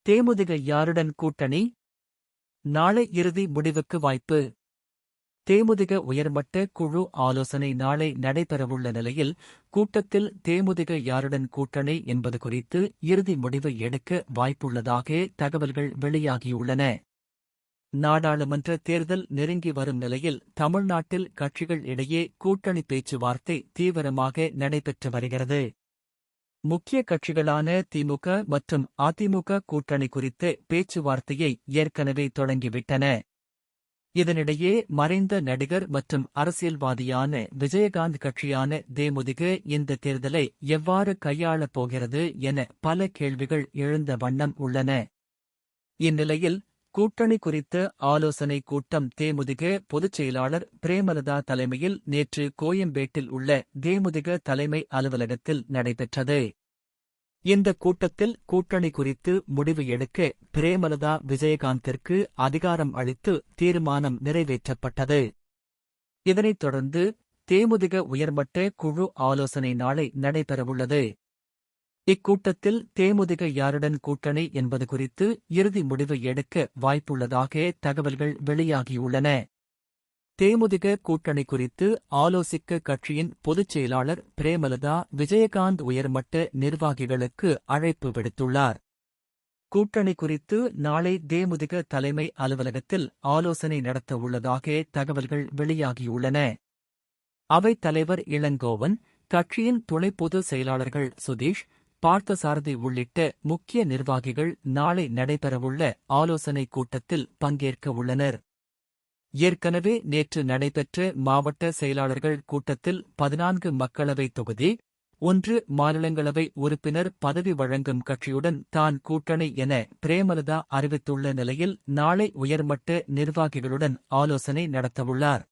தேமுதிக யாருடன் கூட்டணி? நாளை இறுதி முடிவுக்கு வாய்ப்பு. தேமுதிக உயர்மட்ட குழு ஆலோசனை நாளை நடைபெறவுள்ள நிலையில், கூட்டத்தில் தேமுதிக யாருடன் கூட்டணி என்பது குறித்து இறுதி முடிவு எடுக்க வாய்ப்புள்ளதாக தகவல்கள் வெளியாகியுள்ளன. நாடாளுமன்ற தேர்தல் நெருங்கி வரும் நிலையில் தமிழ்நாட்டில் கட்சிகள் இடையே கூட்டணி பேச்சுவார்த்தை தீவிரமாக நடைபெற்று வருகிறது. முக்கிய கட்சிகளான திமுக மற்றும் அதிமுக கூட்டணி குறித்த பேச்சுவார்த்தையை ஏற்கனவே தொடங்கிவிட்டன. இதனிடையே மறைந்த நடிகர் மற்றும் அரசியல்வாதியான விஜயகாந்த் கட்சியான தேமுதிக இந்த தேர்தலை எவ்வாறு கையாளப் போகிறது என பல கேள்விகள் எழுந்த வண்ணம் உள்ளன. இந்நிலையில் கூட்டணி குறித்த ஆலோசனை கூட்டம் தேமுதிக பொதுச் செயலாளர் பிரேமலதா தலைமையில் நேற்று கோயம்பேட்டில் உள்ள தேமுதிக தலைமை அலுவலகத்தில் நடைபெற்றது. இந்த கூட்டத்தில் கூட்டணி குறித்து முடிவு எடுக்க பிரேமலதா விஜயகாந்திற்கு அதிகாரம் அளித்து தீர்மானம் நிறைவேற்றப்பட்டது. இதனைத் தொடர்ந்து தேமுதிக உயர்மட்ட குழு ஆலோசனை நாளை நடைபெறவுள்ளது. இக்கூட்டத்தில் தேமுதிக யாருடன் கூட்டணி என்பது குறித்து இறுதி முடிவு எடுக்க வாய்ப்புள்ளதாக தகவல்கள் வெளியாகியுள்ளன. தேமுதிக கூட்டணி குறித்து ஆலோசிக்க கட்சியின் பொதுச் செயலாளர் பிரேமலதா விஜயகாந்த் உயர்மட்ட நிர்வாகிகளுக்கு அழைப்பு விடுத்துள்ளார். கூட்டணி குறித்து நாளை தேமுதிக தலைமை அலுவலகத்தில் ஆலோசனை நடத்த உள்ளதாக தகவல்கள் வெளியாகியுள்ளன. அவைத் தலைவர் இளங்கோவன், கட்சியின் துணை பொதுச் செயலாளர்கள் சுதீஷ், பார்த்தசாரதி உள்ளிட்ட முக்கிய நிர்வாகிகள் நாளை நடைபெறவுள்ள ஆலோசனைக் கூட்டத்தில் பங்கேற்க உள்ளனர். ஏற்கனவே நேற்று நடைபெற்ற மாவட்ட செயலாளர்கள் கூட்டத்தில் 14 மக்களவைத் தொகுதி, 1 மாநிலங்களவை உறுப்பினர் பதவி வழங்கும் கட்சியுடன் தான் கூட்டணி என பிரேமலதா அறிவித்துள்ள நிலையில் நாளை உயர்மட்ட நிர்வாகிகளுடன் ஆலோசனை நடத்தவுள்ளார்.